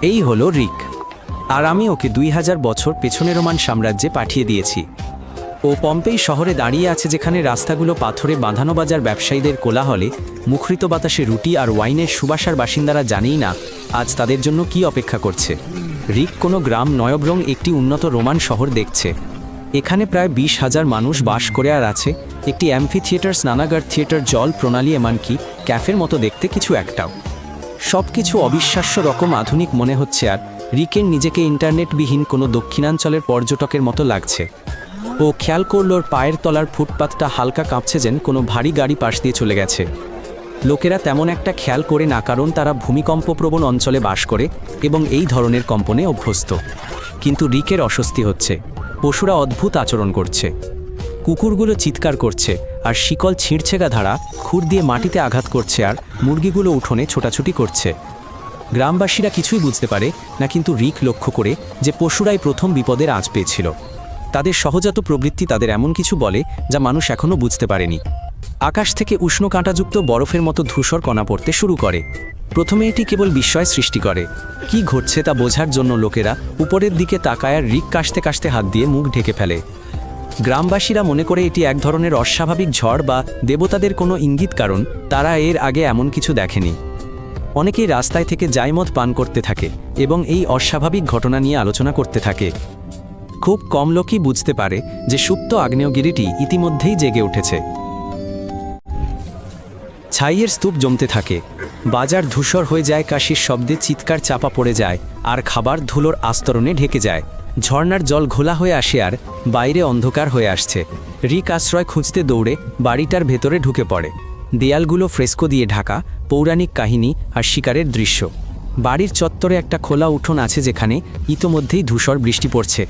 এই হলো রিক, আর আমি ওকে 2000 বছর পেছনে রোমান সাম্রাজ্যে পাঠিয়ে দিয়েছি। ও পম্পেই শহরে দাঁড়িয়ে আছে, যেখানে রাস্তাগুলো পাথরে বাঁধানো, বাজার ব্যবসায়ীদের কোলাহলে মুখরিত বাতাসে রুটি আর ওয়াইনের সুবাসার বাসিন্দারা জানেই না আজ তাদের জন্য কি অপেক্ষা করছে। রিক কোনো গ্রাম নয়, বরং একটি উন্নত রোমান শহর দেখছে। এখানে প্রায় 20,000 মানুষ বাস করে আর আছে একটি অ্যাম্ফি থিয়েটার, স্নানাগার, থিয়েটার, জল প্রণালী, এমনকি ক্যাফের মতো দেখতে কিছু একটাও। সব কিছু অবিশ্বাস্য রকম আধুনিক মনে হচ্ছে, আর রিকের নিজেকে ইন্টারনেটবিহীন কোনো দক্ষিণাঞ্চলের পর্যটকের মতো লাগছে। ও খেয়াল করল ওর পায়ের তলার ফুটপাতটা হালকা কাঁপছে, যেন কোনো ভারী গাড়ি পাশ দিয়ে চলে গেছে। লোকেরা তেমন একটা খেয়াল করে না, কারণ তারা ভূমিকম্পপ্রবণ অঞ্চলে বাস করে এবং এই ধরনের কম্পনে অভ্যস্ত। কিন্তু রিকের অস্বস্তি হচ্ছে। পশুরা অদ্ভুত আচরণ করছে, কুকুরগুলো চিৎকার করছে, আর শিকল ছিঁড়ছে, ধারা খুর দিয়ে মাটিতে আঘাত করছে, আর মুরগিগুলো উঠোনে ছোটাছুটি করছে। গ্রামবাসীরা কিছুই বুঝতে পারে না, কিন্তু রিক লক্ষ্য করে যে পশুরাই প্রথম বিপদের আঁচ পেয়েছিল। তাদের সহজাত প্রবৃত্তি তাদের এমন কিছু বলে যা মানুষ এখনও বুঝতে পারেনি। আকাশ থেকে উষ্ণ কাঁটাযুক্ত বরফের মতো ধূসর কণা পড়তে শুরু করে। প্রথমে এটি কেবল বিস্ময় সৃষ্টি করে। কি ঘটছে তা বোঝার জন্য লোকেরা উপরের দিকে তাকায়, আর রিক কাশতে কাশতে হাত দিয়ে মুখ ঢেকে ফেলে। গ্রামবাসীরা মনে করে এটি এক ধরনের অস্বাভাবিক ঝড় বা দেবতাদের কোনো ইঙ্গিত, কারণ তারা এর আগে এমন কিছু দেখেনি। অনেকেই রাস্তায় থেকে জাইমদ পান করতে থাকে এবং এই অস্বাভাবিক ঘটনা নিয়ে আলোচনা করতে থাকে। খুব কম লোকই বুঝতে পারে যে সুপ্ত আগ্নেয়গিরিটি ইতিমধ্যেই জেগে উঠেছে। ছাইয়ের স্তূপ জমতে থাকে, বাজার ধূসর হয়ে যায়, কাশির শব্দে চিৎকার চাপা পড়ে যায়, আর খাবার ধুলোর আস্তরণে ঢেকে যায়। ঝর্নার জল ঘোলা হয়ে আসে, আর বাইরে অন্ধকার হয়ে আসছে। রিক আশ্রয় খুঁজতে দৌড়ে বাড়িটার ভেতরে ঢুকে পড়ে। দেয়ালগুলো ফ্রেস্কো দিয়ে ঢাকা, পৌরাণিক কাহিনী আর শিকারের দৃশ্য। বাড়ির চত্বরে একটা খোলা উঠোন আছে, যেখানে ইতোমধ্যেই ধূসর বৃষ্টি পড়ছে।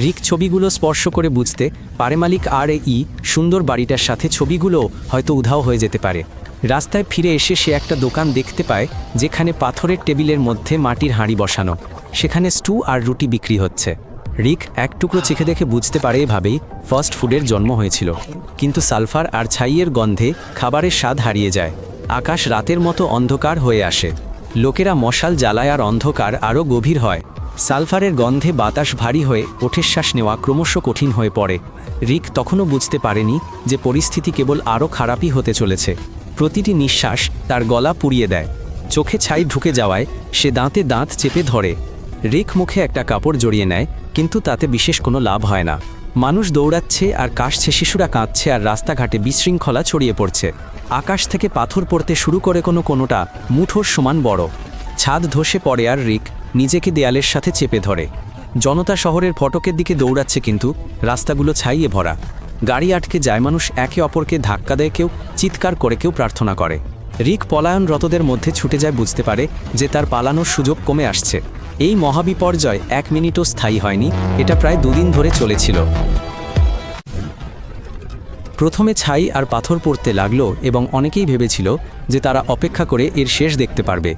রিক ছবিগুলো স্পর্শ করে বুঝতে পারে মালিক আর এই সুন্দর বাড়িটার সাথে ছবিগুলো হয়তো উধাও হয়ে যেতে পারে। রাস্তায় ফিরে এসে সে একটা দোকান দেখতে পায়, যেখানে পাথরের টেবিলের মধ্যে মাটির হাঁড়ি বসানো, সেখানে স্টু আর রুটি বিক্রি হচ্ছে। রিক এক টুকরো চেখে দেখে বুঝতে পারে এভাবেই ফাস্ট ফুডের জন্ম হয়েছিল। কিন্তু সালফার আর ছাইয়ের গন্ধে খাবারের স্বাদ হারিয়ে যায়। আকাশ রাতের মতো অন্ধকার হয়ে আসে। লোকেরা মশাল জ্বালায়, আর অন্ধকার আরও গভীর হয়। সালফারের গন্ধে বাতাস ভারী হয়ে ওঠে, শ্বাস নেওয়া ক্রমশ কঠিন হয়ে পড়ে। রিক তখনও বুঝতে পারেনি যে পরিস্থিতি কেবল আরও খারাপই হতে চলেছে। প্রতিটি নিঃশ্বাস তার গলা পুড়িয়ে দেয়। চোখে ছাই ঢুকে যাওয়ায় সে দাঁতে দাঁত চেপে ধরে। রিক মুখে একটা কাপড় জড়িয়ে নেয়, কিন্তু তাতে বিশেষ কোনো লাভ হয় না। মানুষ দৌড়াচ্ছে আর কাশছে, শিশুরা কাঁদছে, আর রাস্তাঘাটে বিশৃঙ্খলা ছড়িয়ে পড়ছে। আকাশ থেকে পাথর পড়তে শুরু করে, কোনোটা মুঠোর সমান বড়। ছাদ ধসে পড়ে, আর রিক নিজেকে দেয়ালের সাথে চেপে ধরে। জনতা শহরের ফটকের দিকে দৌড়াচ্ছে, কিন্তু রাস্তাগুলো ছাইয়ে ভরা। গাড়ি আটকে যায়, মানুষ একে অপরকে ধাক্কা দেয়, কেউ চিৎকার করে, কেউ প্রার্থনা করে। রিক পলায়নরতদের মধ্যে ছুটে যায়, বুঝতে পারে যে তার পালানোর সুযোগ কমে আসছে। এই মহাবিপর্যয় 1 মিনিটও স্থায়ী হয়নি, এটা প্রায় 2 দিন ধরে চলেছিল। প্রথমে ছাই আর পাথর পড়তে লাগলো, এবং অনেকেই ভেবেছিল যে তারা অপেক্ষা করে এর শেষ দেখতে পারবে।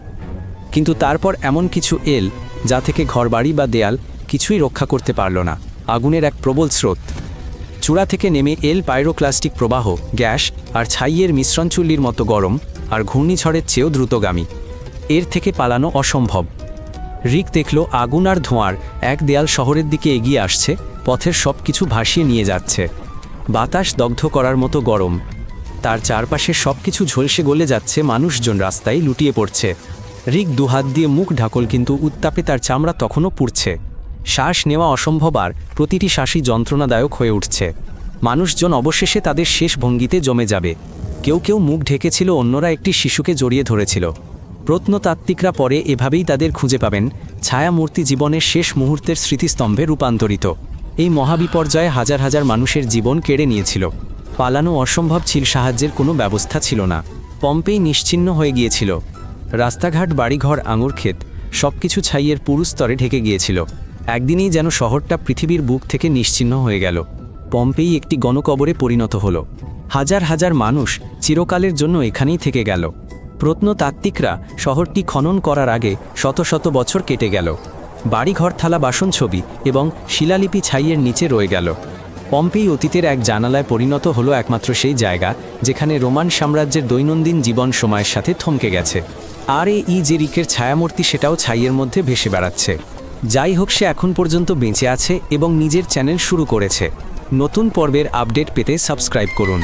কিন্তু তারপর এমন কিছু এল, যা থেকে ঘরবাড়ি বা দেয়াল কিছুই রক্ষা করতে পারল না। আগুনের এক প্রবল স্রোত। চূড়া থেকে নেমে এল পাইরোক্লাস্টিক প্রবাহ, গ্যাস আর ছাইয়ের মিশ্রণ, চুল্লির মতো গরম, আর ঘূর্ণিঝড়ের চেয়েও দ্রুতগামী। এর থেকে পালানো অসম্ভব। রিক দেখল আগুন আর ধোঁয়ার এক দেয়াল শহরের দিকে এগিয়ে আসছে, পথের সব কিছু ভাসিয়ে নিয়ে যাচ্ছে। বাতাস দগ্ধ করার মতো গরম, তার চারপাশে সব কিছু ঝলসে গলে যাচ্ছে, মানুষজন রাস্তায় লুটিয়ে পড়ছে। রিক দুহাত দিয়ে মুখ ঢাকল, কিন্তু উত্তাপে তার চামড়া তখনও পুড়ছে। শ্বাস নেওয়া অসম্ভব, আর প্রতিটি শ্বাসই যন্ত্রণাদায়ক হয়ে উঠছে। মানুষজন অবশেষে তাদের শেষ ভঙ্গিতে জমে যাবে। কেউ কেউ মুখ ঢেকেছিল, অন্যরা একটি শিশুকে জড়িয়ে ধরেছিল। প্রত্নতাত্ত্বিকরা পরে এভাবেই তাদের খুঁজে পাবেন, ছায়ামূর্তি জীবনের শেষ মুহূর্তের স্মৃতিস্তম্ভে রূপান্তরিত। এই মহাবিপর্যয়ে হাজার হাজার মানুষের জীবন কেড়ে নিয়েছিল। পালানো অসম্ভব ছিল, সাহায্যের কোনো ব্যবস্থা ছিল না। পম্পেই নিশ্চিহ্ন হয়ে গিয়েছিল। রাস্তাঘাট, বাড়িঘর, আঙুর ক্ষেত, সব কিছু ছাইয়ের পুরু স্তরে ঢেকে গিয়েছিল। একদিনেই যেন শহরটা পৃথিবীর বুক থেকে নিশ্চিহ্ন হয়ে গেল। পম্পেই একটি গণকবরে পরিণত হলো। হাজার হাজার মানুষ চিরকালের জন্য এখানেই থেকে গেল। প্রত্নতাত্ত্বিকরা শহরটি খনন করার আগে শত শত বছর কেটে গেল। বাড়িঘর, থালা বাসন, ছবি এবং শিলালিপি ছাইয়ের নিচে রয়ে গেল। পম্পেই অতীতের এক জানালায় পরিণত হলো, একমাত্র সেই জায়গা যেখানে রোমান সাম্রাজ্যের দৈনন্দিন জীবন সময়ের সাথে থমকে গেছে। আর এই যে রিকের ছায়ামূর্তি সেটাও ছাইয়ের মধ্যে ভেসে বেড়াচ্ছে। যাই হোক, সে এখন পর্যন্ত বেঁচে আছে এবং নিজের চ্যানেল শুরু করেছে। নতুন পর্বের আপডেট পেতে সাবস্ক্রাইব করুন।